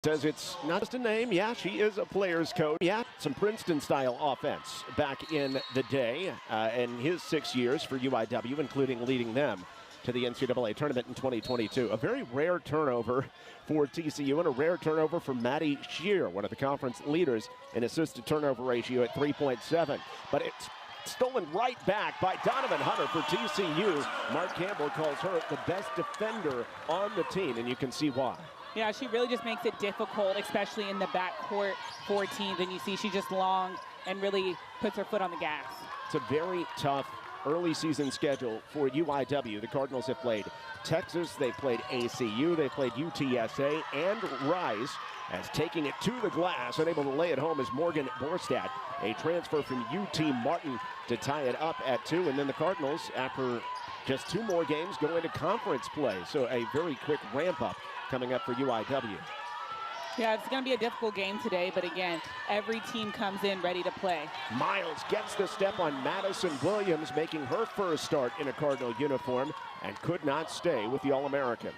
Says it's not just a name. Yeah, she is a player's coach. Yeah, some Princeton-style offense back in the day in his 6 years for UIW, including leading them to the NCAA tournament in 2022. A very rare turnover for TCU and a rare turnover for Maddie Shear, one of the conference leaders in assisted turnover ratio at 3.7. But it's stolen right back by Donovan Hunter for TCU. Mark Campbell calls her the best defender on the team, and you can see why. Yeah, she really just makes it difficult, especially in the backcourt for teams. And you see she's just long and really puts her foot on the gas. It's a very tough early season schedule for UIW. The Cardinals have played Texas, they played ACU, they played UTSA, and Rice. As taking it to the glass, unable to lay it home is Morgan Borstadt, a transfer from UT Martin to tie it up at 2. And then the Cardinals, after just 2 more games, go into conference play. So a very quick ramp up coming up for UIW. Yeah, it's going to be a difficult game today, but again, every team comes in ready to play. Miles gets the step on Madison Williams, making her first start in a Cardinal uniform, and could not stay with the All-American.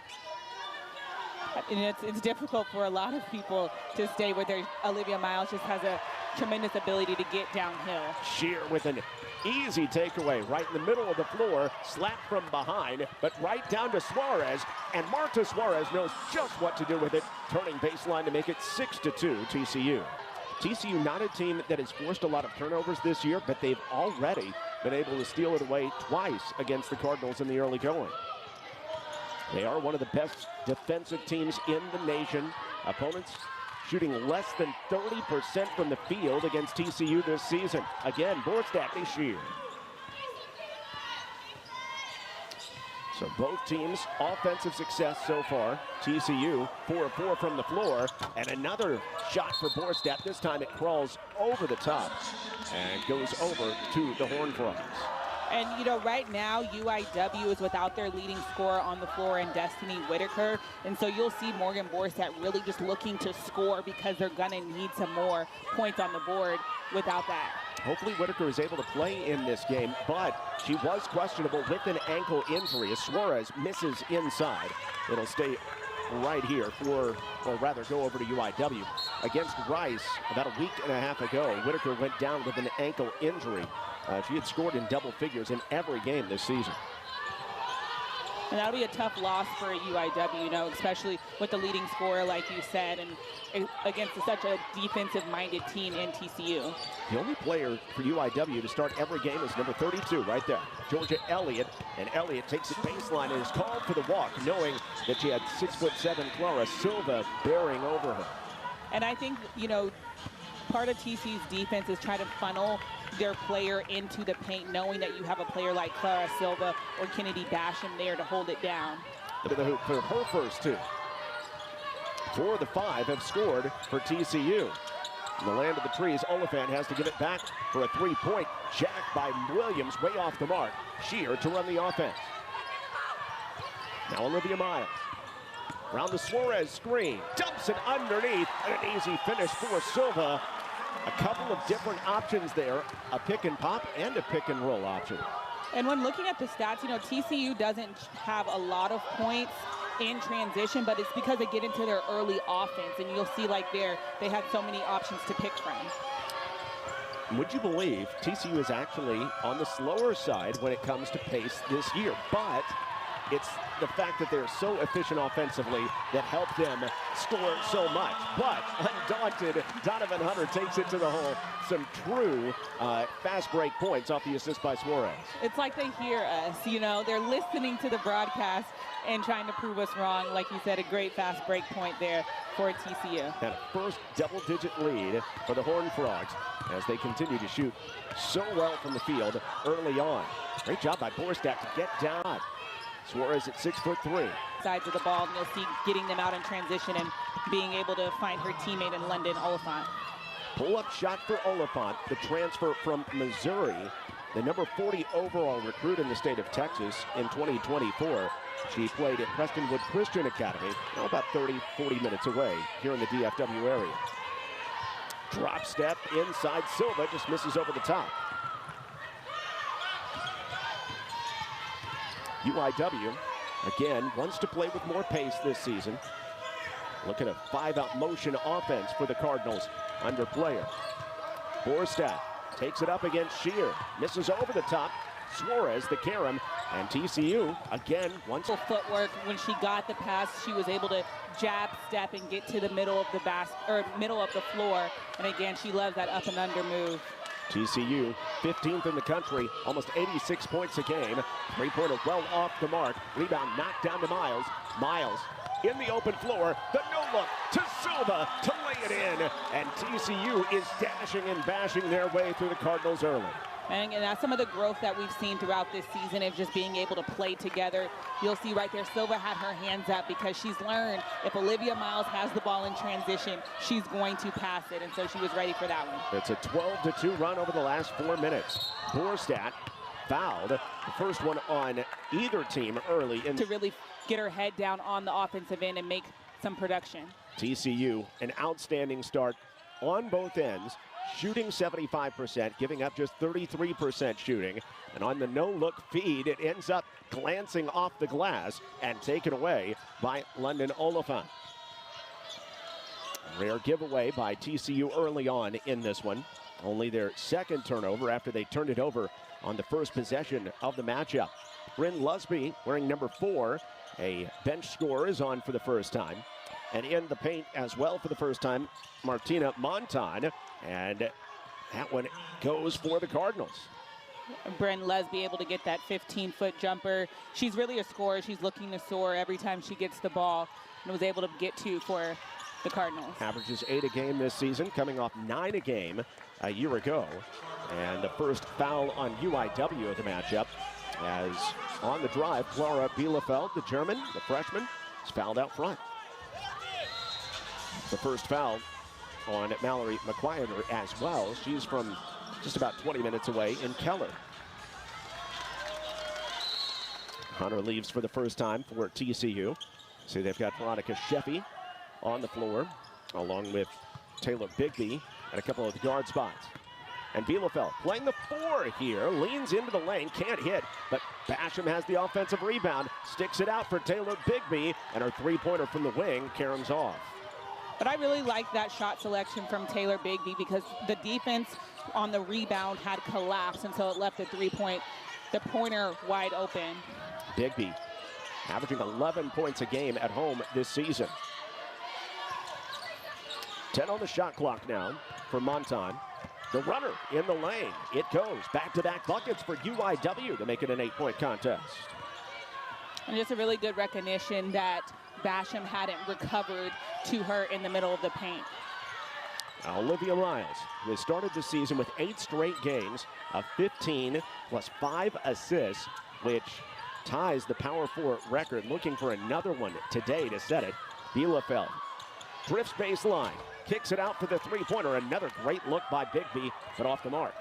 And it's difficult for a lot of people to stay with her. Olivia Miles just has a tremendous ability to get downhill. Shear with an easy takeaway right in the middle of the floor, slapped from behind, but right down to Suarez, and Marta Suarez knows just what to do with it, turning baseline to make it 6-2 TCU. TCU not a team that has forced a lot of turnovers this year, but they've already been able to steal it away twice against the Cardinals in the early going. They are one of the best defensive teams in the nation. Opponents shooting less than 30% from the field against TCU this season. Again, Borstadt this year. So both teams, offensive success so far. TCU 4 of 4 from the floor, and another shot for Borstadt. This time it crawls over the top and goes over to the Horned Frogs. And, you know, right now, UIW is without their leading scorer on the floor in Destiny Whitaker. And so you'll see Morgan Borstadt really just looking to score because they're going to need some more points on the board without that. Hopefully Whitaker is able to play in this game, but she was questionable with an ankle injury as Suarez misses inside. It'll stay right here for, or rather go over to UIW. Against Rice about a week and a half ago, Whitaker went down with an ankle injury. She had scored in double figures in every game this season. And that'll be a tough loss for UIW, you know, especially with the leading scorer, like you said, and against such a defensive-minded team in TCU. The only player for UIW to start every game is number 32 right there, Georgia Elliott. And Elliott takes it baseline and is called for the walk, knowing that she had 6'7" Clara Silva bearing over her. And I think, you know, part of TCU's defense is trying to funnel their player into the paint, knowing that you have a player like Clara Silva or Kennedy Basham there to hold it down. Into the hoop for her first 2. 4 of the 5 have scored for TCU. In the land of the trees, Oliphant has to give it back for a 3-point jack by Williams, way off the mark. Shear to run the offense. Now Olivia Miles. Around the Suarez screen, dumps it underneath, and an easy finish for Silva. A couple of different options there, a pick and pop and a pick and roll option. And when looking at the stats, you know, TCU doesn't have a lot of points in transition, but it's because they get into their early offense, and you'll see like they have so many options to pick from. Would you believe TCU is actually on the slower side when it comes to pace this year, but it's the fact that they're so efficient offensively that help them score so much. But undaunted, Donovan Hunter takes it to the hole. Some true fast break points off the assist by Suarez. It's like they hear us, you know. They're listening to the broadcast and trying to prove us wrong. Like you said, a great fast break point there for TCU. And a first double-digit lead for the Horned Frogs as they continue to shoot so well from the field early on. Great job by Borstadt to get down. Suarez at 6'3". Sides of the ball, and you'll see getting them out in transition and being able to find her teammate in London Oliphant. Pull-up shot for Oliphant, the transfer from Missouri, the number 40 overall recruit in the state of Texas in 2024. She played at Prestonwood Christian Academy, about 30-40 minutes away here in the DFW area. Drop step inside, Silva just misses over the top. UIW, again, wants to play with more pace this season. Look at a 5-out motion offense for the Cardinals under Player. Borstad takes it up against Shear. Misses over the top. Suarez, the carom, and TCU again once. Footwork when she got the pass, she was able to jab, step, and get to the middle of the middle of the floor. And again, she loves that up and under move. TCU 15th in the country, almost 86 points a game. Three-pointer well off the mark. Rebound knocked down to Miles. Miles in the open floor. The no-look to Silva to lay it in. And TCU is dashing and bashing their way through the Cardinals early. And that's some of the growth that we've seen throughout this season of just being able to play together. You'll see right there, Silva had her hands up because she's learned if Olivia Miles has the ball in transition, she's going to pass it. And so she was ready for that one. It's a 12-2 run over the last 4 minutes. Borstad fouled. The first one on either team early. To really get her head down on the offensive end and make some production. TCU, an outstanding start on both ends. Shooting 75%, giving up just 33% shooting. And on the no-look feed, it ends up glancing off the glass and taken away by London Oliphant. Rare giveaway by TCU early on in this one. Only their second turnover after they turned it over on the first possession of the matchup. Bryn Lusby wearing number 4. A bench scorer is on for the first time. And in the paint as well for the first time, Martina Montan. And that one goes for the Cardinals. Bryn Lusby able to get that 15-foot jumper. She's really a scorer. She's looking to soar every time she gets the ball and was able to get to for the Cardinals. Averages 8 a game this season, coming off 9 a game a year ago. And the first foul on UIW of the matchup, as on the drive, Clara Bielefeld, the German, the freshman, is fouled out front. The first foul on Mallory McQuieter as well. She's from just about 20 minutes away in Keller. Hunter leaves for the first time for TCU. See, they've got Veronica Sheffy on the floor, along with Taylor Bigby at a couple of the guard spots. And Bielefeld playing the 4 here, leans into the lane, can't hit, but Basham has the offensive rebound, sticks it out for Taylor Bigby, and her three-pointer from the wing caroms off. But I really like that shot selection from Taylor Bigby because the defense on the rebound had collapsed, and so it left the pointer wide open. Bigby averaging 11 points a game at home this season. 10 on the shot clock now for Montan. The runner in the lane. It goes. Back-to-back buckets for UIW to make it an 8-point contest. And just a really good recognition that Basham hadn't recovered to her in the middle of the paint. Olivia Miles, who has started the season with 8 straight games of 15 plus 5 assists, which ties the Power 4 record, looking for another one today to set it. Bielefeld drifts baseline, kicks it out for the three-pointer. Another great look by Bigby, but off the mark.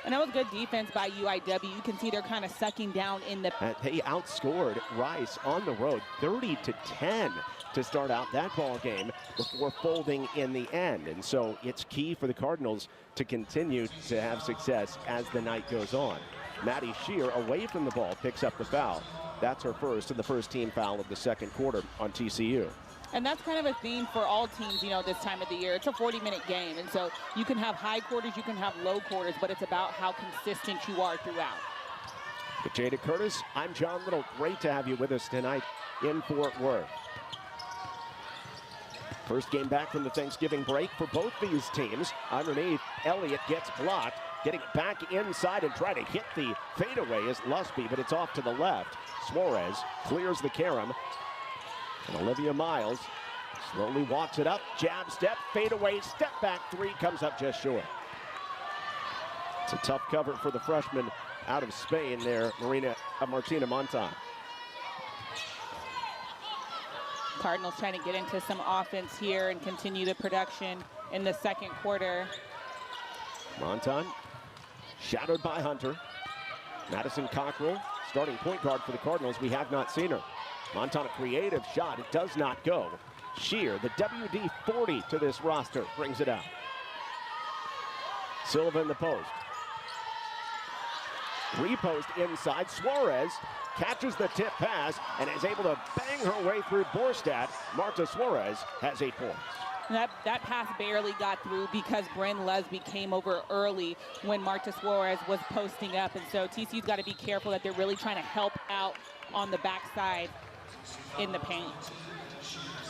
And that was good defense by UIW. You can see they're kind of sucking down in the... They outscored Rice on the road 30-10 to start out that ball game before folding in the end. And so it's key for the Cardinals to continue to have success as the night goes on. Maddie Shear, away from the ball, picks up the foul. That's her first and the first team foul of the second quarter on TCU. And that's kind of a theme for all teams, you know, this time of the year. It's a 40-minute game, and so you can have high quarters, you can have low quarters, but it's about how consistent you are throughout. With Jada Curtis, I'm John Little. Great to have you with us tonight in Fort Worth. First game back from the Thanksgiving break for both these teams. Underneath, Elliott gets blocked, getting it back inside and trying to hit the fadeaway is Lusby, but it's off to the left. Suarez clears the carom. And Olivia Miles slowly walks it up, jab step, fadeaway, step back three, comes up just short. It's a tough cover for the freshman out of Spain there, Martina Montan. Cardinals trying to get into some offense here and continue the production in the second quarter. Montan, shadowed by Hunter. Madison Cockrell, starting point guard for the Cardinals. We have not seen her. Montan, a creative shot. It does not go. Shear, the WD-40 to this roster, brings it out. Silva in the post. Repost inside. Suarez catches the tip pass and is able to bang her way through Borstad. Marta Suarez has 8 points. That pass barely got through because Bryn Lesby came over early when Marta Suarez was posting up. And so TCU's got to be careful that they're really trying to help out on the backside in the paint.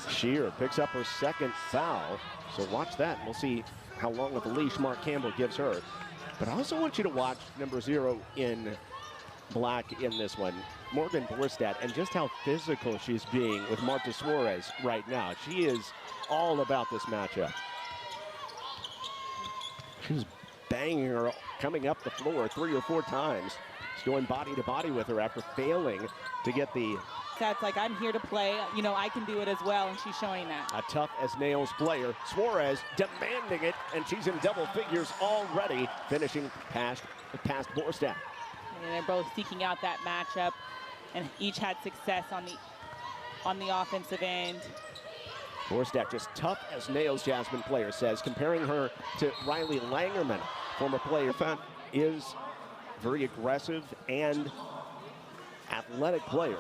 Shear picks up her 2nd foul. So watch that. We'll see how long of a leash Mark Campbell gives her. But I also want you to watch number 0 in black in this one, Morgan Borstad, and just how physical she's being with Marta Suarez right now. She is all about this matchup. She's banging her coming up the floor 3 or 4 times. She's going body to body with her after failing to get the... That's like, I'm here to play. You know, I can do it as well, and she's showing that. A tough as nails player. Suarez demanding it, and she's in double figures already, finishing past Borstad. And they're both seeking out that matchup, and each had success on the offensive end. Borstad just tough as nails, Jasmine Player says, comparing her to Riley Langerman, former player. Is very aggressive and athletic player.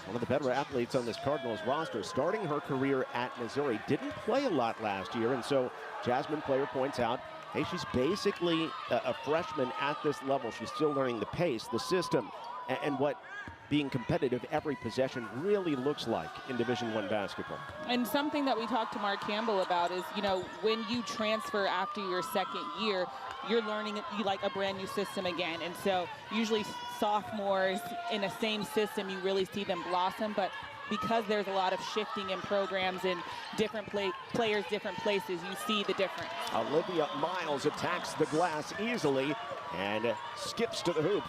One of the better athletes on this Cardinals roster, starting her career at Missouri. Didn't play a lot last year, and so Jasmine Player points out, hey, she's basically a freshman at this level. She's still learning the pace, the system, and what being competitive every possession really looks like in Division I basketball. And something that we talked to Mark Campbell about is, you know, when you transfer after your 2nd year, you're learning like a brand new system again. And so usually sophomores in the same system, you really see them blossom. But because there's a lot of shifting in programs and different players, different places, you see the difference. Olivia Miles attacks the glass easily and skips to the hoop.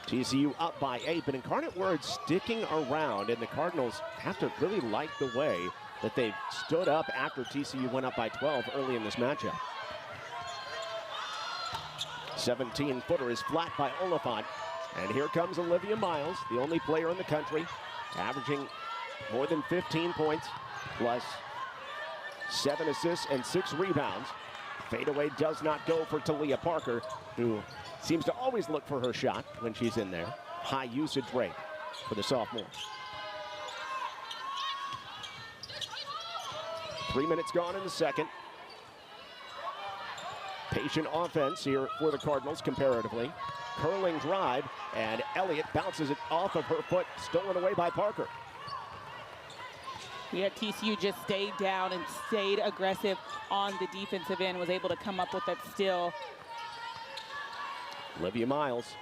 TCU up by 8, but Incarnate Word sticking around, and the Cardinals have to really like the way that they've stood up after TCU went up by 12 early in this matchup. 17-footer is flat by Oliphant, and here comes Olivia Miles, the only player in the country, averaging more than 15 points, plus 7 assists and 6 rebounds. Fadeaway does not go for Talia Parker, who seems to always look for her shot when she's in there. High usage rate for the sophomore. 3 minutes gone in the second. Patient offense here for the Cardinals comparatively. Curling drive, and Elliott bounces it off of her foot, stolen away by Parker. Yeah, TCU just stayed down and stayed aggressive on the defensive end, was able to come up with that steal. Olivia Miles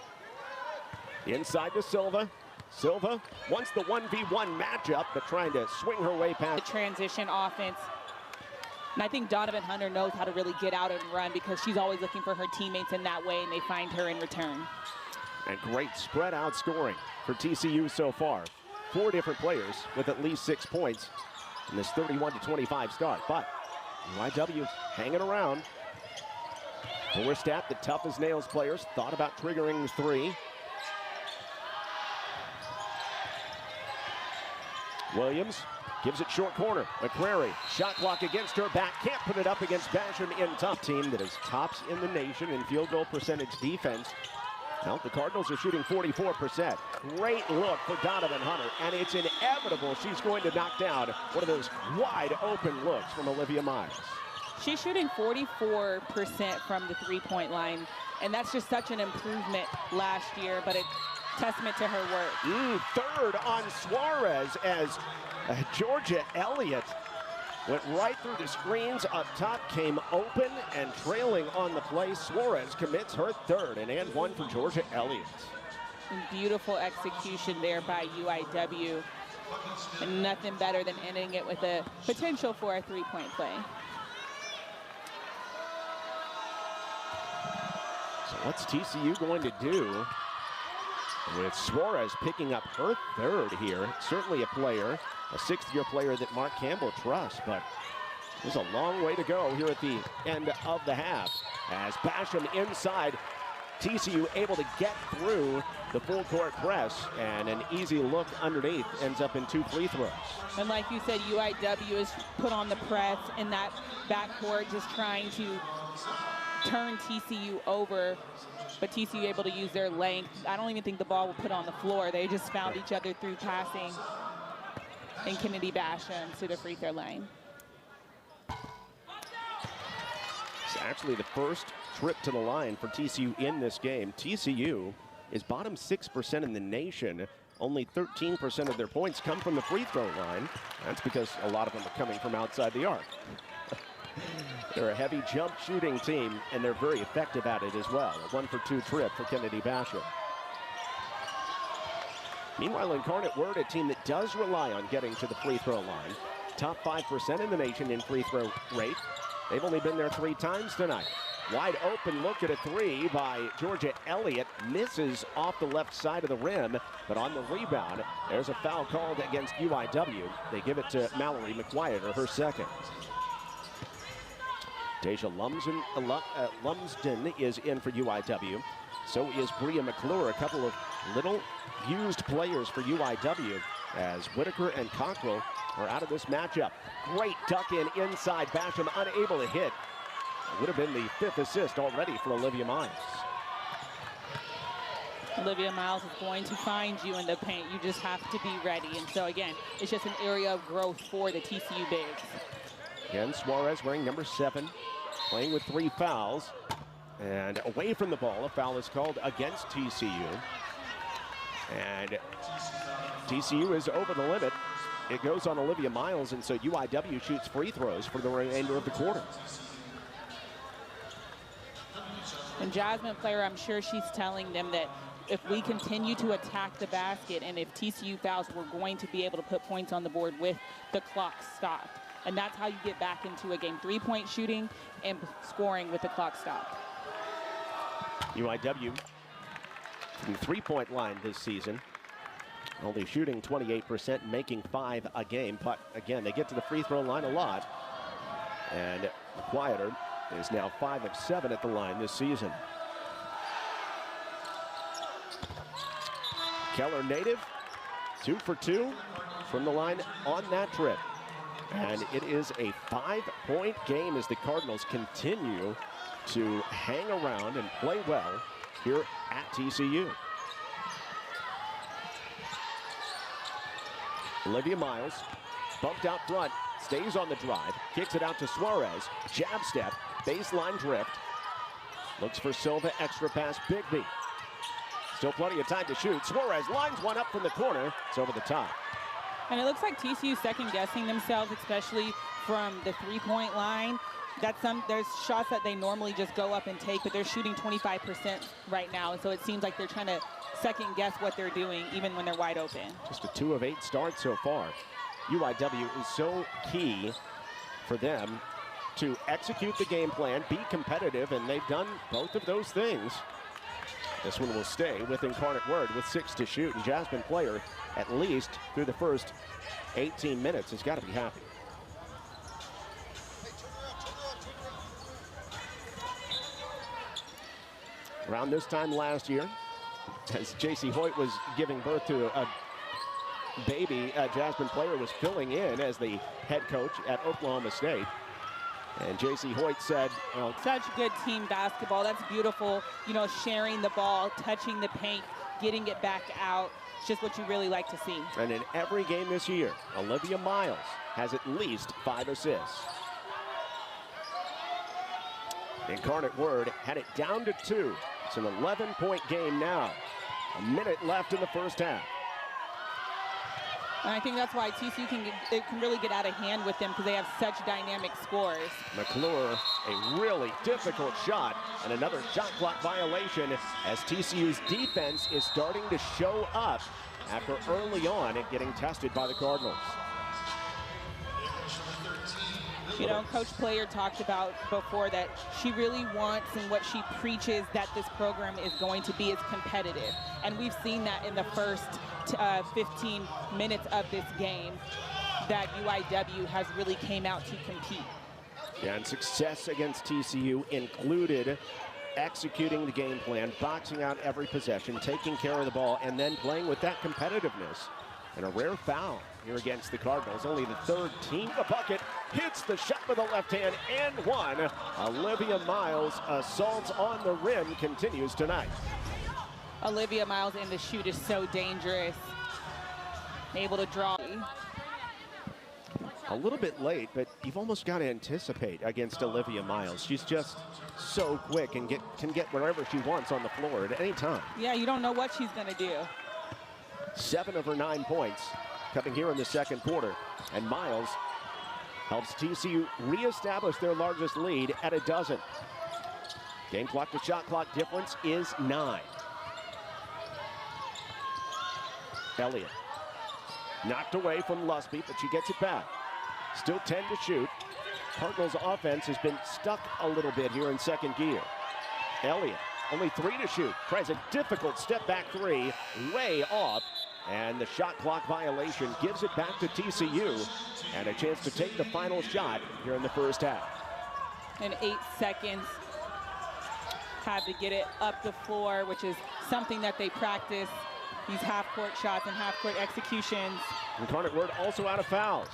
inside to Silva. Silva wants the 1v1 matchup, but trying to swing her way past. The transition offense. And I think Donovan Hunter knows how to really get out and run because she's always looking for her teammates in that way, and they find her in return. And great spread out scoring for TCU so far. 4 different players with at least 6 points in this 31-25 start. But UIW hanging around. Borstad, the tough as nails players, thought about triggering the 3. Williams gives it short corner. McCrary, shot clock against her back, can't put it up against Basham in top. Team that is tops in the nation in field goal percentage defense. Well, the Cardinals are shooting 44%. Great look for Donovan Hunter, and it's inevitable she's going to knock down one of those wide open looks from Olivia Miles. She's shooting 44% from the 3-point line, and that's just such an improvement last year, but it's testament to her work. Third on Suarez as Georgia Elliott went right through the screens up top, came open and trailing on the play. Suarez commits her 3rd, and 1 for Georgia Elliott. And beautiful execution there by UIW. And nothing better than ending it with a potential for a 3-point play. So what's TCU going to do with Suarez picking up her 3rd here? Certainly a player, a 6th-year player that Mark Campbell trusts, but there's a long way to go here at the end of the half. As Basham inside, TCU able to get through the full court press, and an easy look underneath ends up in 2 free throws. And like you said, UIW is put on the press in that backcourt, just trying to turn TCU over, but TCU able to use their length. I don't even think the ball will put on the floor. They just found each other through passing. And Kennedy Basham to the free throw line. It's actually the first trip to the line for TCU in this game. TCU is bottom 6% in the nation. Only 13% of their points come from the free throw line. That's because a lot of them are coming from outside the arc. They're a heavy jump shooting team, and they're very effective at it as well. A 1-for-2 trip for Kennedy Basham. Meanwhile, Incarnate Word, a team that does rely on getting to the free throw line. Top 5% in the nation in free throw rate. They've only been there 3 times tonight. Wide open look at a 3 by Georgia Elliott. Misses off the left side of the rim, but on the rebound, there's a foul called against UIW. They give it to Mallory McGuire, her second. Deja Lumsden is in for UIW. So is Bria McClure, a couple of little used players for UIW, as Whitaker and Cockrell are out of this matchup. Great duck in inside. Basham unable to hit. It would have been the 5th assist already for Olivia Miles. Olivia Miles is going to find you in the paint. You just have to be ready. And so again, it's just an area of growth for the TCU bigs. Again, Suarez wearing number 7, playing with 3 fouls. And away from the ball, a foul is called against TCU. And TCU is over the limit. It goes on Olivia Miles, and so UIW shoots free throws for the remainder of the quarter. And Jasmine Player, I'm sure she's telling them that if we continue to attack the basket and if TCU fouls, we're going to be able to put points on the board with the clock stopped. And that's how you get back into a game. 3-point shooting and scoring with the clock stopped. UIW from the 3-point line this season, only shooting 28%, making 5 a game. But again, they get to the free throw line a lot. And McGuire is now 5 of 7 at the line this season. Keller native, 2 for 2 from the line on that trip. And it is a 5-point game as the Cardinals continue to hang around and play well here at TCU. Olivia Miles, bumped out front, stays on the drive, kicks it out to Suarez, jab step, baseline drift, looks for Silva, extra pass, Bigby. Still plenty of time to shoot. Suarez lines one up from the corner, it's over the top. And it looks like TCU second-guessing themselves, especially from the 3-point line. There's shots that they normally just go up and take, but they're shooting 25% right now. And so it seems like they're trying to second-guess what they're doing, even when they're wide open. Just a 2 of 8 start so far. UIW is so key for them to execute the game plan, be competitive, and they've done both of those things. This one will stay with Incarnate Word with 6 to shoot, and Jasmine Player, at least through the first 18 minutes, has got to be happy. Around this time last year, as J.C. Hoyt was giving birth to a baby, Jasmine Player was filling in as the head coach at Oklahoma State. And J.C. Hoyt said, well, such good team basketball. That's beautiful. You know, sharing the ball, touching the paint, getting it back out. It's just what you really like to see. And in every game this year, Olivia Miles has at least 5 assists. Incarnate Word had it down to 2. It's an 11-point game now. A minute left in the first half. And I think that's why TCU can really get out of hand with them, because they have such dynamic scores. McClure, a really difficult shot, and another shot clock violation as TCU's defense is starting to show up after early on it getting tested by the Cardinals. You know, Coach Player talked about before that she really wants, and what she preaches that this program is going to be, is competitive. And we've seen that in the first 15 minutes of this game, that UIW has really came out to compete. Yeah, and success against TCU included executing the game plan, boxing out every possession, taking care of the ball, and then playing with that competitiveness. And a rare foul here against the Cardinals. Only the third team. The bucket hits the shot with the left hand and one. Olivia Miles' assault on the rim continues tonight. Olivia Miles in the shoot is so dangerous. Able to draw. A little bit late, but you've almost got to anticipate against Olivia Miles. She's just so quick and can get wherever she wants on the floor at any time. Yeah, you don't know what she's going to do. 7 of her 9 points coming here in the second quarter. And Miles helps TCU reestablish their largest lead at a dozen. Game clock to shot clock difference is 9. Elliott knocked away from Lusby, but she gets it back. Still 10 to shoot. Cardinals offense has been stuck a little bit here in second gear. Elliott, only 3 to shoot. Tries a difficult step back 3, way off. And the shot clock violation gives it back to TCU. And a chance to take the final shot here in the first half. In 8 seconds, had to get it up the floor, which is something that they practice. These half-court shots and half-court executions. Incarnate Word also out of fouls.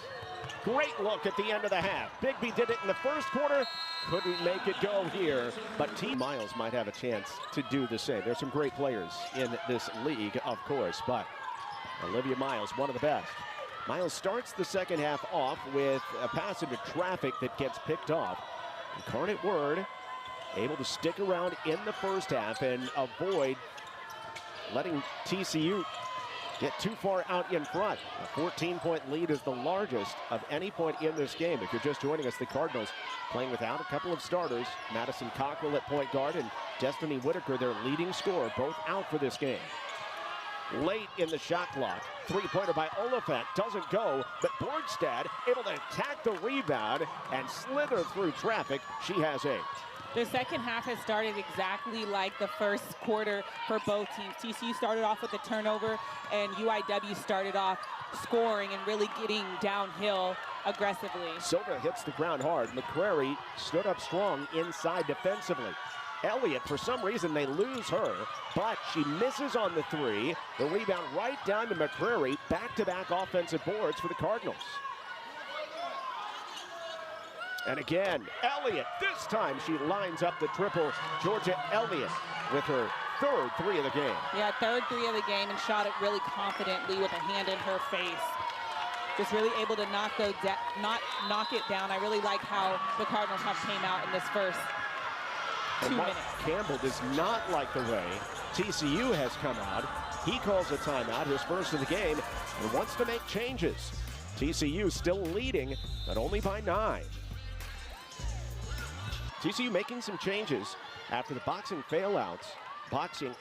Great look at the end of the half. Bigby did it in the first quarter. Couldn't make it go here. But Team Miles might have a chance to do the same. There's some great players in this league, of course, but Olivia Miles, one of the best. Miles starts the second half off with a pass into traffic that gets picked off. Incarnate Word able to stick around in the first half and avoid letting TCU get too far out in front. A 14-point lead is the largest of any point in this game. If you're just joining us, the Cardinals playing without a couple of starters. Madison Cockrell at point guard and Destiny Whitaker, their leading scorer, both out for this game. Late in the shot clock, three-pointer by Oliphant doesn't go, but Borgstad able to attack the rebound and slither through traffic. She has 8. The second half has started exactly like the first quarter for both teams. TCU started off with a turnover, and UIW started off scoring and really getting downhill aggressively. Silva hits the ground hard. McCrary stood up strong inside defensively. Elliott, for some reason, they lose her, but she misses on the 3. The rebound right down to McCrary. Back-to-back offensive boards for the Cardinals. And again, Elliott. This time she lines up the triple. Georgia Elliott with her third 3 of the game. Yeah, third 3 of the game, and shot it really confidently with a hand in her face. Just really able to knock it down. I really like how the Cardinals have came out in this first 2 minutes. Campbell does not like the way TCU has come out. He calls a timeout, his first of the game, and wants to make changes. TCU still leading, but only by 9. TCU making some changes after the boxing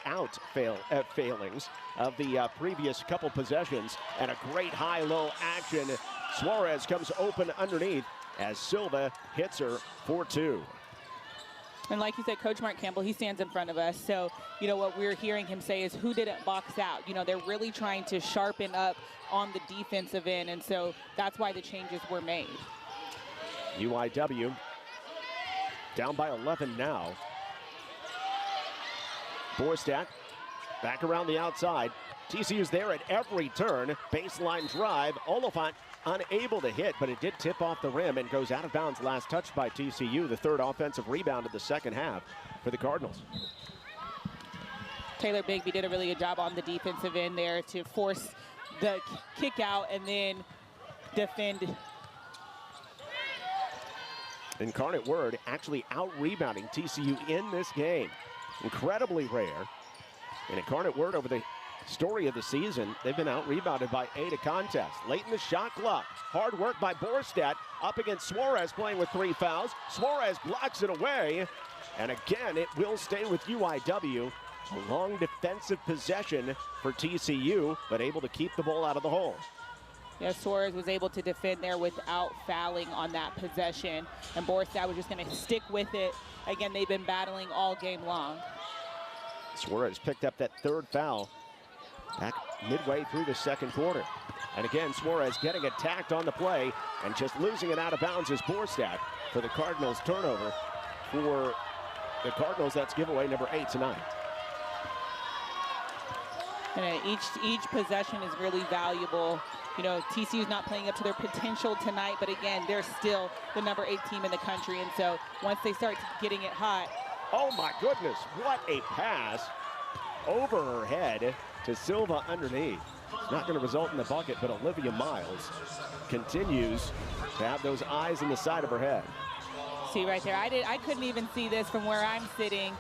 out failings of the previous couple possessions, and a great high-low action. Suarez comes open underneath as Silva hits her for 2. And like you said, Coach Mark Campbell, he stands in front of us. So, you know, what we're hearing him say is who didn't box out. You know, they're really trying to sharpen up on the defensive end, and so that's why the changes were made. UIW down by 11 now. Borstadt back around the outside. TCU's there at every turn. Baseline drive. Oliphant unable to hit, but it did tip off the rim and goes out of bounds. Last touch by TCU. The third offensive rebound of the second half for the Cardinals. Taylor Bigby did a really good job on the defensive end there to force the kick out and then defend. Incarnate Word actually out-rebounding TCU in this game. Incredibly rare. And Incarnate Word over the story of the season, they've been out-rebounded by 8 a contest. Late in the shot clock, hard work by Borstadt up against Suarez playing with 3 fouls. Suarez blocks it away, and again it will stay with UIW. A long defensive possession for TCU, but able to keep the ball out of the hole. Yeah, Suarez was able to defend there without fouling on that possession, and Borstadt was just going to stick with it. Again, they've been battling all game long. Suarez picked up that 3rd foul back midway through the second quarter. And again, Suarez getting attacked on the play and just losing it out of bounds is Borstadt for the Cardinals turnover. For the Cardinals, that's giveaway number 8 tonight. And each possession is really valuable. You know, TCU's not playing up to their potential tonight, but again, they're still the number 8 team in the country. And so once they start getting it hot. Oh my goodness, what a pass over her head to Silva underneath. It's not going to result in the bucket, but Olivia Miles continues to have those eyes in the side of her head. See right there, I couldn't even see this from where I'm sitting,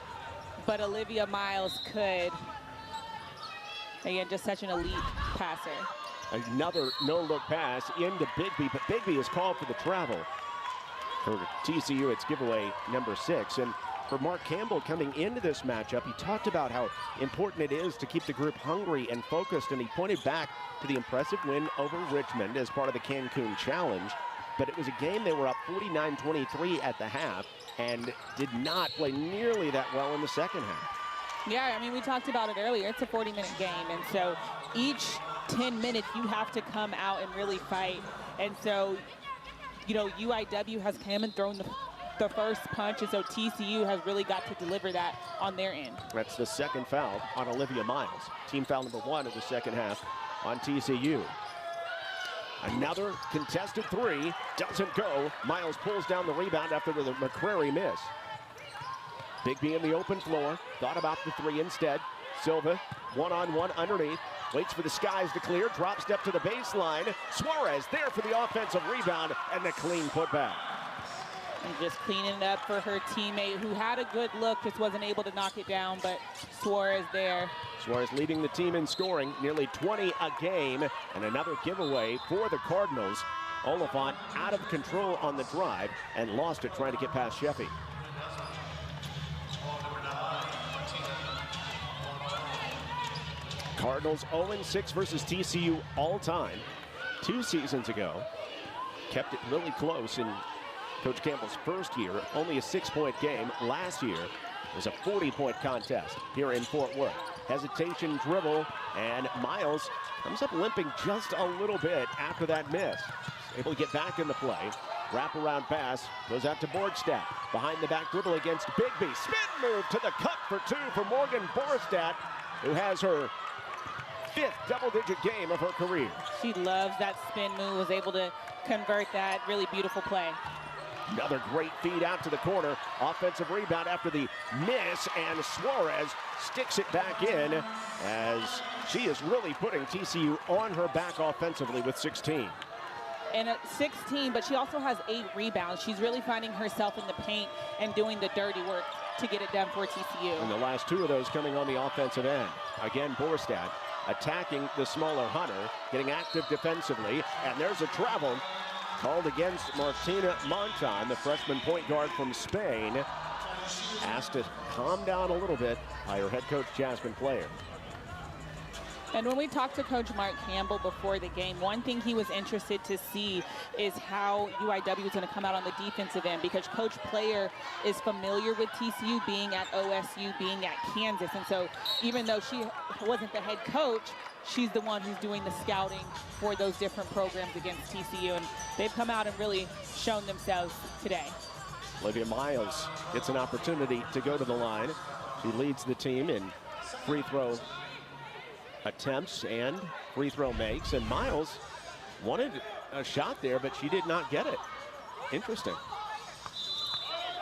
but Olivia Miles could. Again, just such an elite passer. Another no-look pass into Bigby, but Bigby is called for the travel. For TCU, it's giveaway number 6. And for Mark Campbell coming into this matchup, he talked about how important it is to keep the group hungry and focused, and he pointed back to the impressive win over Richmond as part of the Cancun Challenge. But it was a game they were up 49-23 at the half and did not play nearly that well in the second half. Yeah, I mean, we talked about it earlier. It's a 40-minute game, and so each 10 minutes you have to come out and really fight. And so, you know, UIW has come and thrown the first punch, and so TCU has really got to deliver that on their end. That's the second foul on Olivia Miles. Team foul number 1 of the second half on TCU. Another contested 3, doesn't go. Miles pulls down the rebound after the McCrary miss. Bigby in the open floor, thought about the 3 instead. Silva, one-on-one underneath, waits for the skies to clear, drop step to the baseline. Suarez there for the offensive rebound and the clean putback. And just cleaning it up for her teammate who had a good look, just wasn't able to knock it down, but Suarez there. Suarez leading the team in scoring, nearly 20 a game, and another giveaway for the Cardinals. Oliphant out of control on the drive and lost it trying to get past Sheffy. Cardinals 0-6 versus TCU all time. 2 seasons ago, kept it really close in Coach Campbell's first year, only a 6-point game. Last year was a 40-point contest here in Fort Worth. Hesitation, dribble, and Miles comes up limping just a little bit after that miss. Able to get back in the play. Wraparound pass goes out to Borgstad. Behind the back dribble against Bigby. Spin move to the cup for 2 for Morgan Borgstad, who has her 5th double-digit game of her career. She loves that spin move, was able to convert that really beautiful play. Another great feed out to the corner. Offensive rebound after the miss, and Suarez sticks it back in as she is really putting TCU on her back offensively with 16. And at 16, but she also has 8 rebounds. She's really finding herself in the paint and doing the dirty work to get it done for TCU. And the last 2 of those coming on the offensive end. Again, Borstad attacking the smaller Hunter, getting active defensively, and there's a travel called against Martina Montan, the freshman point guard from Spain. Asked to calm down a little bit by her head coach, Jasmine Player. And when we talked to Coach Mark Campbell before the game, one thing he was interested to see is how UIW is going to come out on the defensive end, because Coach Player is familiar with TCU being at OSU, being at Kansas. And so even though she wasn't the head coach, she's the one who's doing the scouting for those different programs against TCU. And they've come out and really shown themselves today. Olivia Miles gets an opportunity to go to the line. She leads the team in free throw attempts and free throw makes, and Miles wanted a shot there, but she did not get it. Interesting.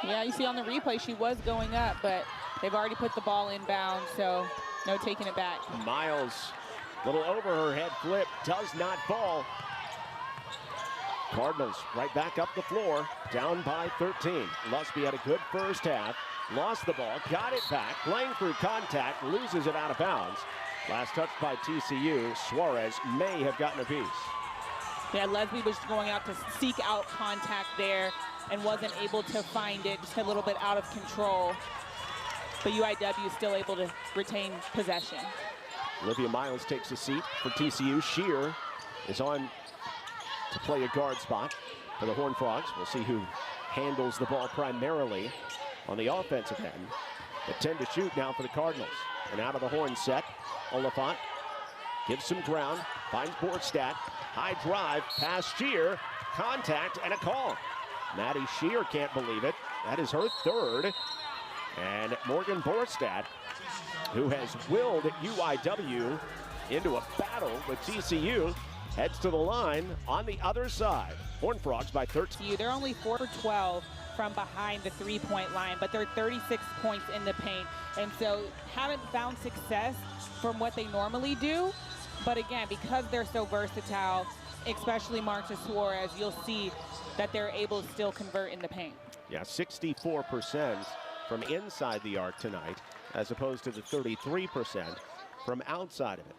Yeah, you see on the replay she was going up, but they've already put the ball inbound, so no taking it back. Miles, little over her head flip, does not fall. Cardinals right back up the floor, down by 13. Lusby had a good first half, lost the ball, got it back, playing through contact, loses it out of bounds. Last touch by TCU, Suarez may have gotten a piece. Yeah, Leslie was going out to seek out contact there and wasn't able to find it, just a little bit out of control. But UIW is still able to retain possession. Olivia Miles takes a seat for TCU. Shear is on to play a guard spot for the Horned Frogs. We'll see who handles the ball primarily on the offensive end. But 10 to shoot now for the Cardinals. And out of the horn set, Oliphant gives some ground, finds Borstad, high drive, pass Shear, contact, and a call. Maddie Shear can't believe it. That is her 3rd. And Morgan Borstad who has willed UIW into a battle with TCU, heads to the line on the other side. Horned Frogs by 13. They're only 4 for 12 from behind the three-point line, but they're 36 points in the paint. And so haven't found success from what they normally do. But again, because they're so versatile, especially Marta Suarez, you'll see that they're able to still convert in the paint. Yeah, 64% from inside the arc tonight, as opposed to the 33% from outside of it.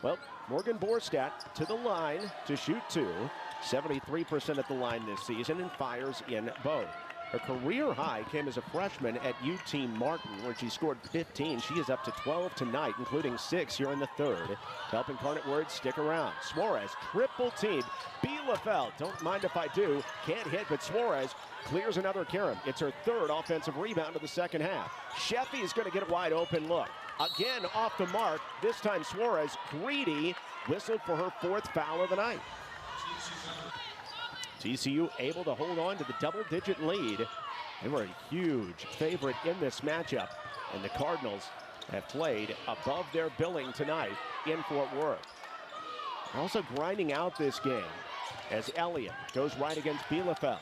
Well, Morgan Borstadt to the line to shoot two. 73% at the line this season and fires in both. Her career high came as a freshman at UT Martin, where she scored 15. She is up to 12 tonight, including 6 here in the third. To help Incarnate Word stick around. Suarez triple teamed. Bielefeld, don't mind if I do, can't hit, but Suarez clears another Karam. It's her third offensive rebound of the second half. Sheffy is going to get a wide open look. Again off the mark, this time Suarez, greedy, whistled for her 4th foul of the night. TCU able to hold on to the double-digit lead. They were a huge favorite in this matchup, and the Cardinals have played above their billing tonight in Fort Worth. Also grinding out this game as Elliott goes right against Bielefeld.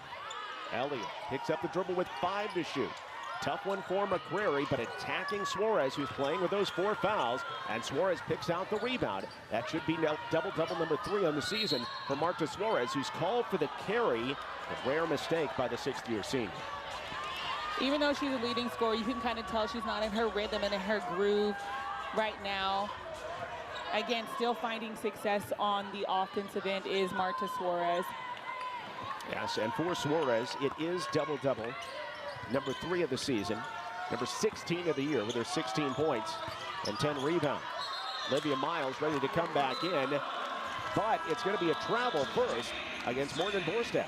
Elliott picks up the dribble with 5 to shoot. Tough one for McCrary, but attacking Suarez, who's playing with those 4 fouls, and Suarez picks out the rebound. That should be double-double number 3 on the season for Marta Suarez, who's called for the carry. A rare mistake by the 6th-year senior. Even though she's a leading scorer, you can kind of tell she's not in her rhythm and in her groove right now. Again, still finding success on the offensive end is Marta Suarez. Yes, and for Suarez, it is double-double. Number 3 of the season, number 16 of the year with her 16 points and 10 rebounds. Olivia Miles ready to come back in, but it's going to be a travel first against Morgan Borstadt.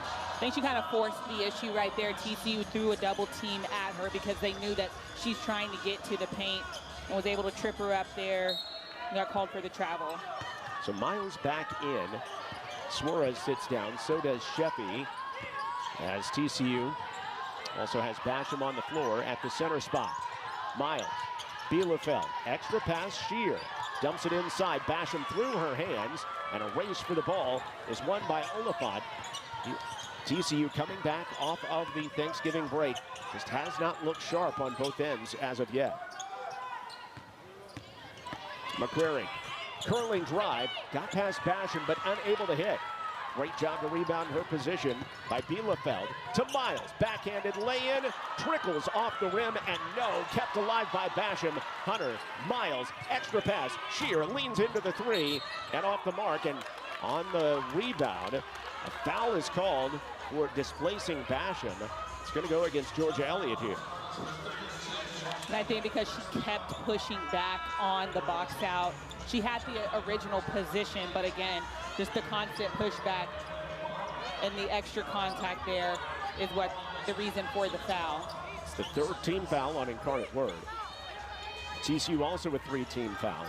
I think she kind of forced the issue right there. TCU threw a double team at her because they knew that she's trying to get to the paint and was able to trip her up there. Got called for the travel. So Miles back in. Suarez sits down, so does Sheffy, as TCU also has Basham on the floor at the center spot. Miles, Bielefeld, extra pass, Shear, dumps it inside. Basham through her hands, and a race for the ball is won by Oliphant. TCU coming back off of the Thanksgiving break. Just has not looked sharp on both ends as of yet. McCrary, curling drive, got past Basham, but unable to hit. Great job to rebound her position by Bielefeld to Miles. Backhanded lay-in, trickles off the rim, and no, kept alive by Basham. Hunter, Miles, extra pass. Shear leans into the 3 and off the mark. And on the rebound, a foul is called for displacing Basham. It's going to go against Georgia Elliott here. And I think because she kept pushing back on the box out, she had the original position, but again, just the constant pushback and the extra contact there is what the reason for the foul. It's the 3rd team foul on Incarnate Word. TCU also with 3 team fouls.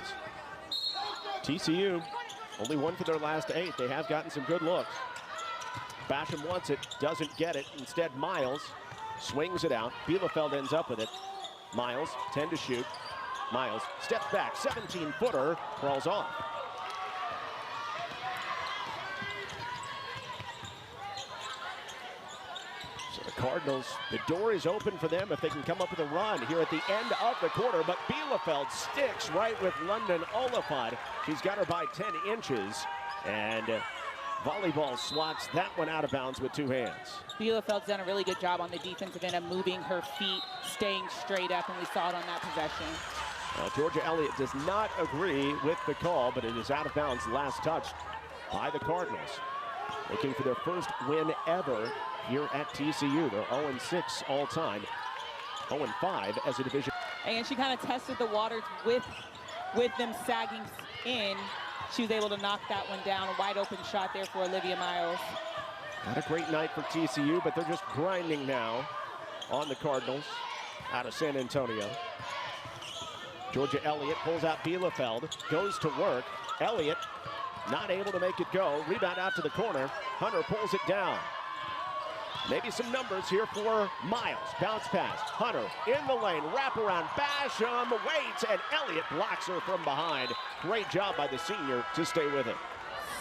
TCU only 1 for their last 8. They have gotten some good looks. Basham wants it, doesn't get it. Instead, Miles swings it out. Bielefeld ends up with it. Miles, 10 to shoot. Miles steps back, 17-footer, crawls off. So the Cardinals, the door is open for them if they can come up with a run here at the end of the quarter, but Bielefeld sticks right with London Oliphant. She's got her by 10 inches, and volleyball slots that one out of bounds with 2 hands. Bielefeld's done a really good job on the defensive end of moving her feet, staying straight up, and we saw it on that possession. Georgia Elliott does not agree with the call, but it is out of bounds, last touched by the Cardinals. Looking for their first win ever here at TCU. They're 0-6 all time, 0-5 as a division. And she kind of tested the waters with them sagging in. She was able to knock that one down. A wide open shot there for Olivia Miles. Not a great night for TCU, but they're just grinding now on the Cardinals out of San Antonio. Georgia Elliott pulls out Bielefeld, goes to work. Elliott not able to make it go. Rebound out to the corner. Hunter pulls it down. Maybe some numbers here for Miles. Bounce pass. Hunter in the lane. Wrap around. Basham waits, and Elliott blocks her from behind. Great job by the senior to stay with it.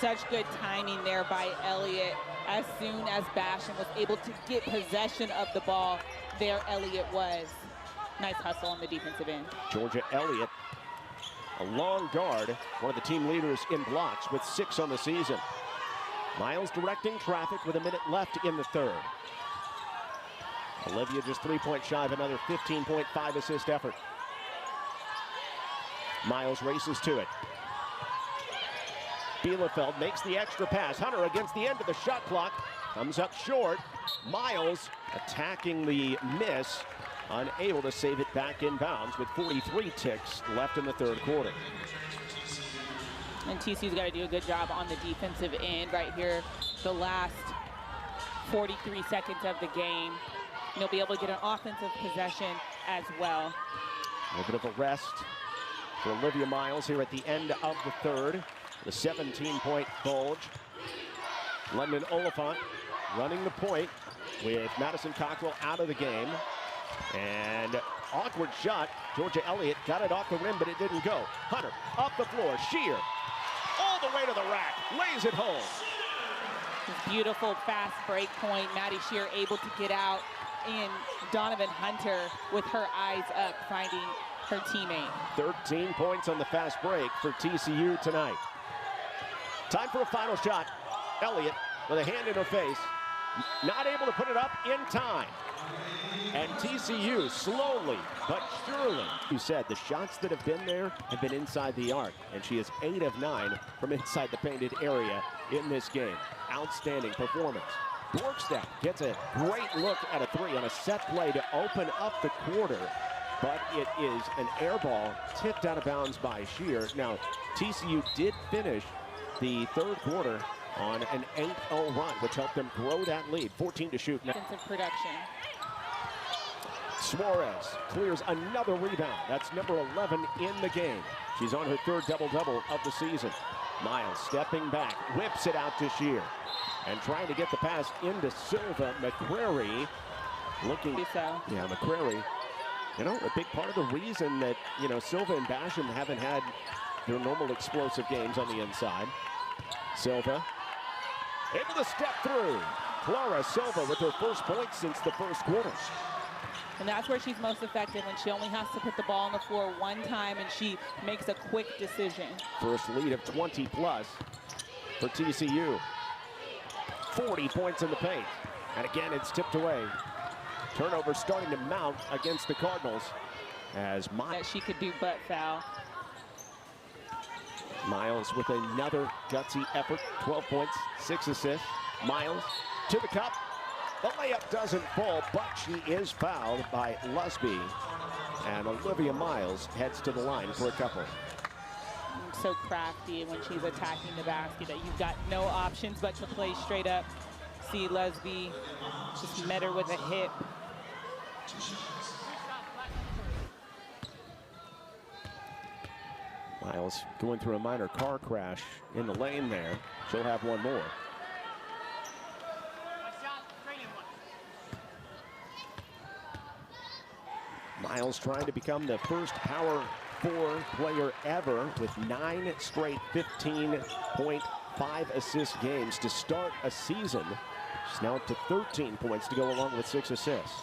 Such good timing there by Elliott. As soon as Basham was able to get possession of the ball, there Elliott was. Nice hustle on the defensive end. Georgia Elliott, a long guard, one of the team leaders in blocks with 6 on the season. Miles directing traffic with a minute left in the third. Olivia just 3 points shy of another 15.5 assist effort. Miles races to it. Bielefeld makes the extra pass. Hunter against the end of the shot clock. Comes up short. Miles attacking the miss. Unable to save it back in bounds with 43 ticks left in the third quarter. And TCU's got to do a good job on the defensive end right here. The last 43 seconds of the game. And they'll be able to get an offensive possession as well. A little bit of a rest for Olivia Miles here at the end of the third. The 17-point bulge. London Oliphant running the point with Madison Cockrell out of the game. And awkward shot. Georgia Elliott got it off the rim, but it didn't go. Hunter up the floor. Shear all the way to the rack. Lays it home. Beautiful fast break point. Maddie Shear able to get out. And Donovan Hunter with her eyes up finding her teammate. 13 points on the fast break for TCU tonight. Time for a final shot. Elliott with a hand in her face. Not able to put it up in time. And TCU slowly but surely. You said the shots that have been there have been inside the arc. And she is 8 of 9 from inside the painted area in this game. Outstanding performance. Borgstadt gets a great look at a 3 on a set play to open up the quarter. But it is an air ball tipped out of bounds by Shear. Now, TCU did finish the third quarter on an 8-0 run, which helped them grow that lead. 14 to shoot now. Defensive production. Suarez clears another rebound. That's number 11 in the game. She's on her third double-double of the season. Miles stepping back, whips it out to Shear. And trying to get the pass into Silva. McCrary looking. Yeah, McCrary. You know, a big part of the reason that, you know, Silva and Basham haven't had their normal explosive games on the inside. Silva able to step through. Clara Silva with her first point since the first quarter. And that's where she's most effective, when she only has to put the ball on the floor one time and she makes a quick decision. First lead of 20 plus for TCU. 40 points in the paint. And again, it's tipped away. Turnover starting to mount against the Cardinals as that she could do but foul. Miles with another gutsy effort. 12 points, 6 assists. Miles to the cup. The layup doesn't fall, but she is fouled by Lusby. And Olivia Miles heads to the line for a couple. So crafty when she's attacking the basket that you've got no options but to play straight up. See Lusby just met her with a hip. Miles going through a minor car crash in the lane there. She'll have one more. Miles trying to become the first Power 4 player ever with 9 straight 15.5 assist games to start a season. She's now up to 13 points to go along with 6 assists.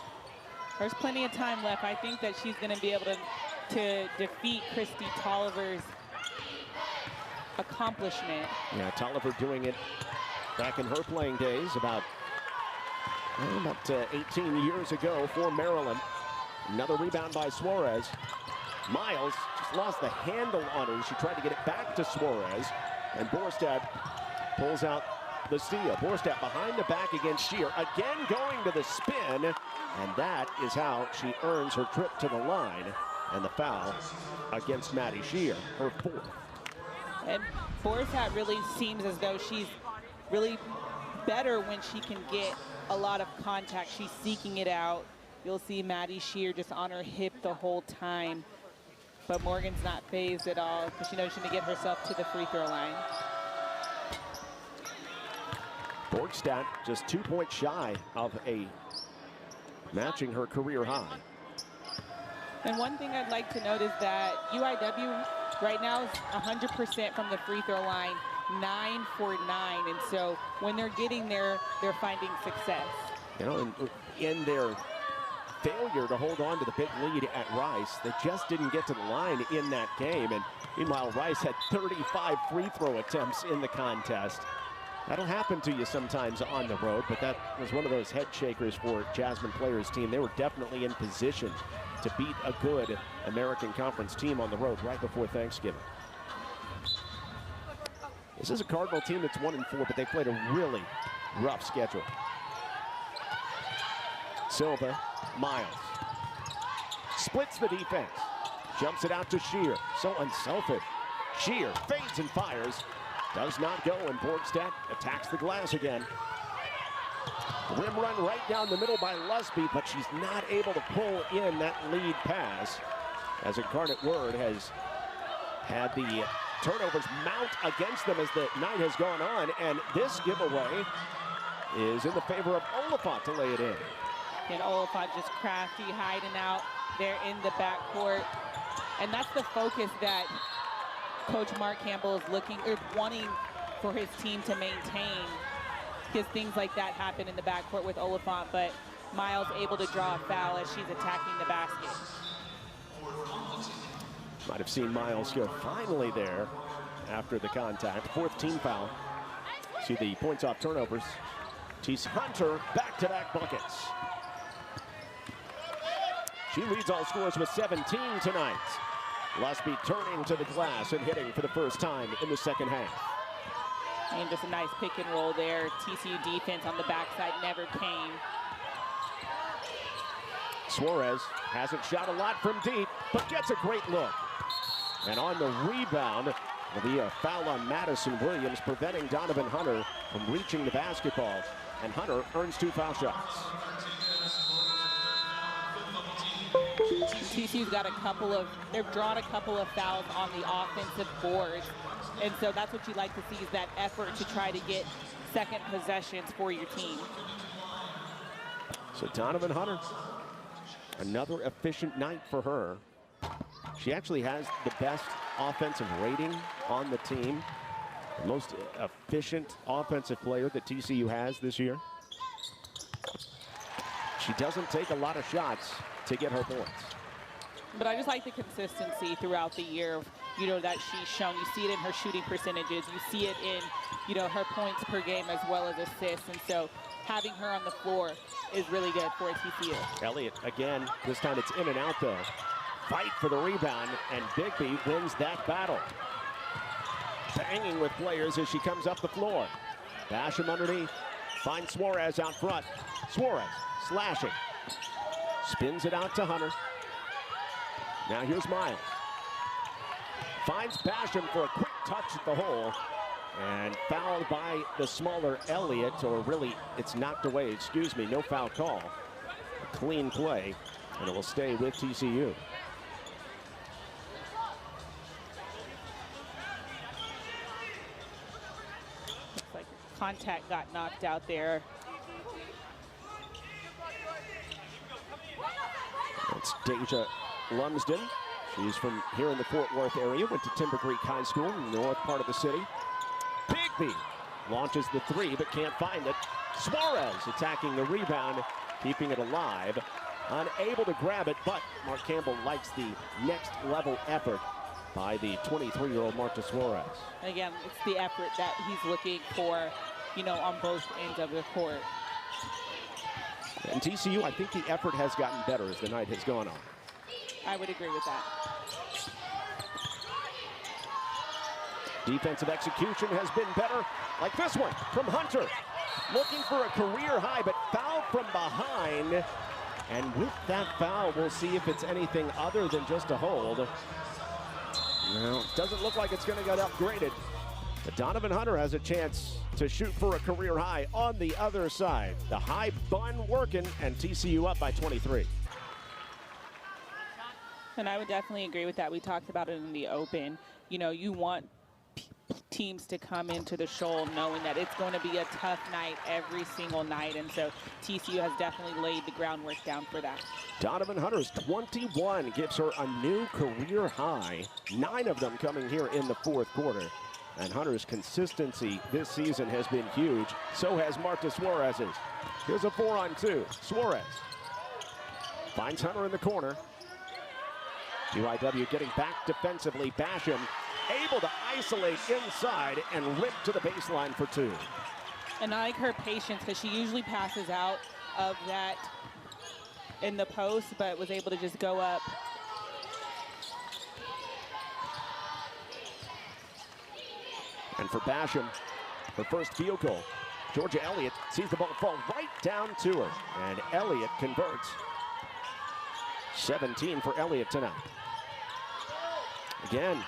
There's plenty of time left. I think that she's going to be able to defeat Christy Tolliver's accomplishment. Yeah, Tolliver doing it back in her playing days about 18 years ago for Maryland. Another rebound by Suarez. Miles just lost the handle on her. She tried to get it back to Suarez. And Borgstadt pulls out the steal. Borgstadt behind the back against Shear. Again going to the spin. And that is how she earns her trip to the line. And the foul against Maddie Shear, her 4th. And Borgstadt really seems as though she's really better when she can get a lot of contact. She's seeking it out. You'll see Maddie Shear just on her hip the whole time. But Morgan's not phased at all because she knows she's going to get herself to the free throw line. Borgstadt just 2 points shy of matching her career high. And one thing I'd like to note is that UIW right now is 100% from the free throw line, 9 for 9. And so when they're getting there, they're finding success. You know, in their failure to hold on to the big lead at Rice, they just didn't get to the line in that game. And meanwhile, Rice had 35 free throw attempts in the contest. That'll happen to you sometimes on the road, but that was one of those head shakers for Jasmine Players' team. They were definitely in position to beat a good American Conference team on the road right before Thanksgiving. This is a Cardinal team that's 1-4, but they played a really rough schedule. Silva, Miles. Splits the defense. Jumps it out to Shear. So unselfish. Shear fades and fires. Does not go, and Borgstadt attacks the glass again. Rim run right down the middle by Lusby, but she's not able to pull in that lead pass, as Incarnate Word has had the turnovers mount against them as the night has gone on, and this giveaway is in the favor of Oliphant to lay it in. And Oliphant just crafty, hiding out there in the backcourt. And that's the focus that Coach Mark Campbell is wanting for his team to maintain, because things like that happen in the backcourt with Oliphant, but Miles able to draw a foul as she's attacking the basket. Might have seen Miles go finally there after the contact. Fourth team foul. See the points off turnovers. TC Hunter, back-to-back buckets. She leads all scorers with 17 tonight. Lusby turning to the glass and hitting for the first time in the second half. And just a nice pick and roll there. TCU defense on the backside never came. Suarez hasn't shot a lot from deep, but gets a great look. And on the rebound, will be a foul on Madison Williams, preventing Donovan Hunter from reaching the basketball. And Hunter earns 2 foul shots. TCU's got they've drawn a couple of fouls on the offensive boards. And so that's what you like to see, is that effort to try to get second possessions for your team. So Donovan Hunter, another efficient night for her. She actually has the best offensive rating on the team. The most efficient offensive player that TCU has this year. She doesn't take a lot of shots to get her points. But I just like the consistency throughout the year, that she's shown. You see it in her shooting percentages. You see it in, her points per game as well as assists. And so having her on the floor is really good for TCU. Elliott, again, this time it's in and out though. Fight for the rebound, and Bigby wins that battle. Banging with players as she comes up the floor. Basham underneath, finds Suarez out front. Suarez slashing. Spins it out to Hunter. Now here's Miles. Finds Basham for a quick touch at the hole. And fouled by the smaller Elliott, or really, it's knocked away, excuse me, no foul call. A clean play, and it will stay with TCU. Looks like contact got knocked out there. It's Deja Lumsden. She's from here in the Fort Worth area, went to Timber Creek High School in the north part of the city. Bigby launches the 3, but can't find it. Suarez attacking the rebound, keeping it alive. Unable to grab it, but Mark Campbell likes the next level effort by the 23-year-old Marta Suarez. Again, it's the effort that he's looking for, on both ends of the court. And TCU, I think the effort has gotten better as the night has gone on. I would agree with that. Defensive execution has been better, like this one from Hunter. Looking for a career high, but foul from behind. And with that foul, we'll see if it's anything other than just a hold. Well, it doesn't look like it's going to get upgraded. But Donovan Hunter has a chance to shoot for a career high on the other side. The high bun working, and TCU up by 23. And I would definitely agree with that. We talked about it in the open. You want teams to come into the show knowing that it's going to be a tough night every single night. And so TCU has definitely laid the groundwork down for that. Donovan Hunter's 21 gives her a new career high. 9 of them coming here in the fourth quarter. And Hunter's consistency this season has been huge. So has Marta Suarez's. Here's a 4-on-2. Suarez finds Hunter in the corner. UIW getting back defensively. Basham able to isolate inside and rip to the baseline for 2. And I like her patience because she usually passes out of that in the post, but was able to just go up. And for Basham, her first field goal. Georgia Elliott sees the ball fall right down to her. And Elliott converts. 17 for Elliott tonight. Again,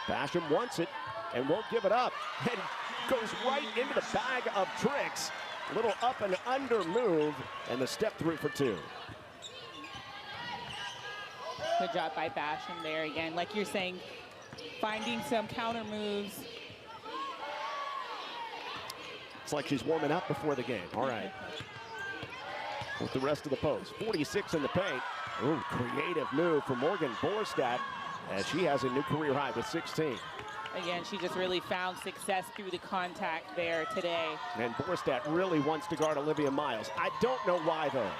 Basham wants it and won't give it up. And goes right into the bag of tricks. A little up and under move. And the step through for 2. Good job by Basham there again. Like you're saying, finding some counter moves. It's like she's warming up before the game. All right. With the rest of the post. 46 in the paint. Ooh, creative move for Morgan Borstadt as she has a new career high with 16. Again, she just really found success through the contact there today. And Borstadt really wants to guard Olivia Miles. I don't know why, though.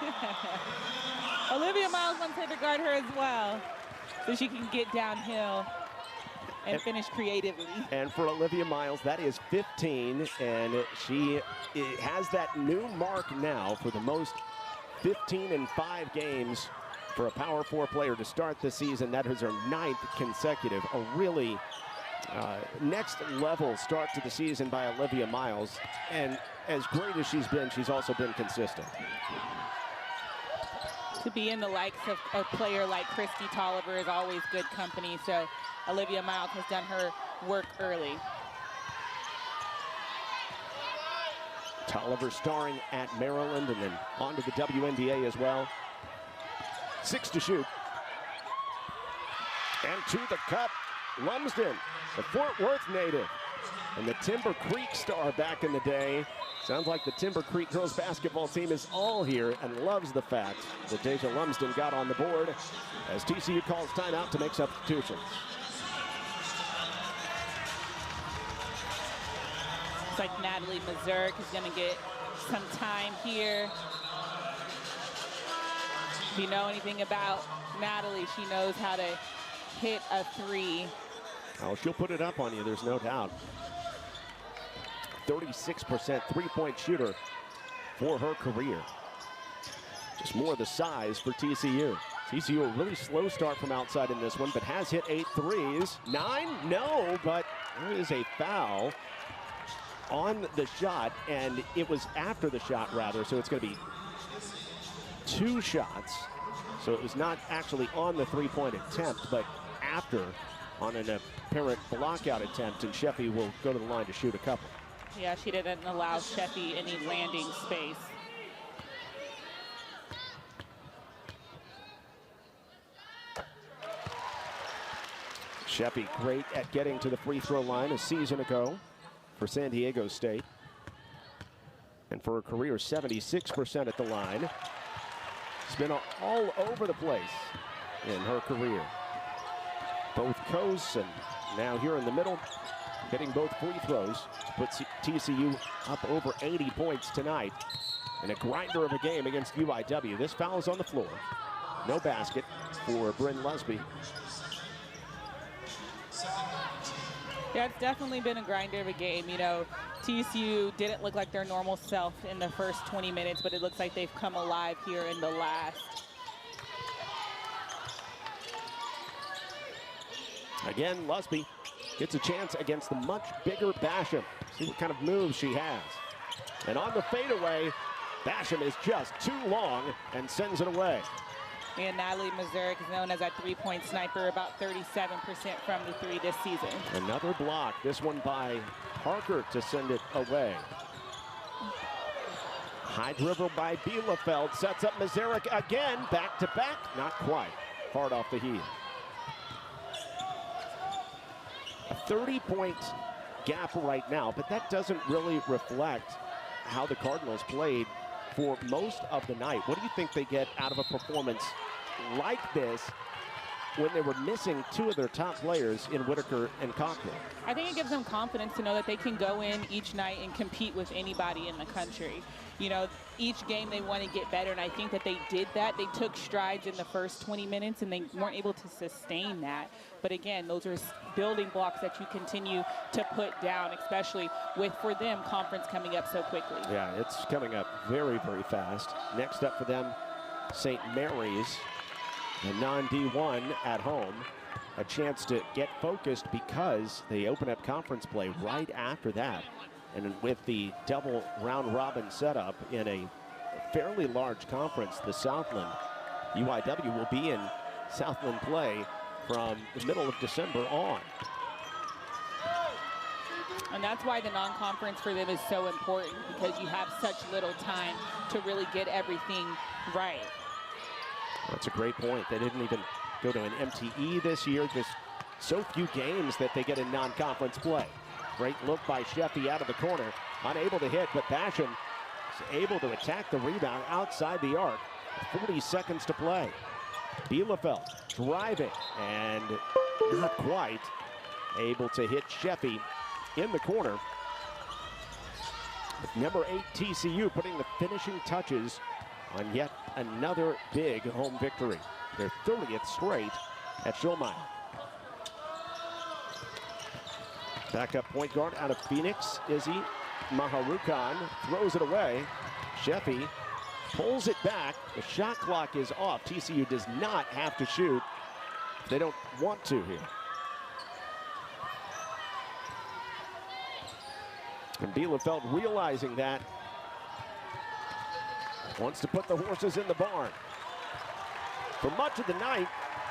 Olivia Miles wants her to guard her as well, so she can get downhill and finish creatively. And for Olivia Miles, that is 15, and she has that new mark now for the most 15 in 5 games for a Power 4 player to start the season. That is her 9th consecutive. A really next level start to the season by Olivia Miles. And as great as she's also been consistent. To be in the likes of a player like Christy Tolliver is always good company. So Olivia Miles has done her work early. Tolliver starring at Maryland and then on to the WNBA as well. 6 to shoot. And to the cup, Lumsden, the Fort Worth native, and the Timber Creek star back in the day. Sounds like the Timber Creek girls basketball team is all here and loves the fact that Deja Lumsden got on the board as TCU calls timeout to make substitutions. Looks like Natalie Mazurk is going to get some time here. If you know anything about Natalie, she knows how to hit a 3. Oh, she'll put it up on you, there's no doubt. 36% three-point shooter for her career. Just more of the size for TCU. TCU a really slow start from outside in this one, but has hit 8 threes. 9? No, but there is a foul on the shot, and it was after the shot, rather, so it's going to be 2 shots. So it was not actually on the three-point attempt, but after on an apparent blockout attempt, and Sheffy will go to the line to shoot a couple. Yeah, she didn't allow Sheffy any landing space. Sheffy great at getting to the free throw line a season ago for San Diego State. And for her career, 76% at the line. She's been all over the place in her career. Both coasts, and now here in the middle, hitting both free throws, puts TCU up over 80 points tonight in a grinder of a game against UIW. This foul is on the floor. No basket for Bryn Lusby. Yeah, it's definitely been a grinder of a game. You know, TCU didn't look like their normal self in the first 20 minutes, but it looks like they've come alive here in the last. Again, Lusby gets a chance against the much bigger Basham. See what kind of moves she has. And on the fadeaway, Basham is just too long and sends it away. And Natalie Mazurk is known as a three-point sniper, about 37% from the 3 this season. Another block, this one by Parker to send it away. High dribble by Bielefeld, sets up Mazurk again, back-to-back, not quite. Hard off the heel. A 30-point gap right now, but that doesn't really reflect how the Cardinals played for most of the night. What do you think they get out of a performance like this when they were missing two of their top players in Whitaker and Cochran? I think it gives them confidence to know that they can go in each night and compete with anybody in the country. You know, each game they want to get better, and I think that they did that. They took strides in the first 20 minutes, and they weren't able to sustain that. But again, those are building blocks that you continue to put down, especially with, for them, conference coming up so quickly. Yeah, it's coming up very, very fast. Next up for them, St. Mary's, the non-D1 at home. A chance to get focused because they open up conference play right after that. And with the double round robin setup in a fairly large conference, the Southland, UIW will be in Southland play from the middle of December on. And that's why the non-conference for them is so important, because you have such little time to really get everything right. That's a great point. They didn't even go to an MTE this year. Just so few games that they get in non-conference play. Great look by Sheffy out of the corner. Unable to hit, but Basham is able to attack the rebound outside the arc. 40 seconds to play. Bielefeld driving and not quite able to hit Sheffy in the corner. With number 8 TCU putting the finishing touches on yet another big home victory. Their 30th straight at Schulmeyer. Backup point guard out of Phoenix, Izzy Maharukan throws it away. Sheffy pulls it back. The shot clock is off. TCU does not have to shoot. They don't want to here. And Bielefeld realizing that wants to put the horses in the barn. For much of the night,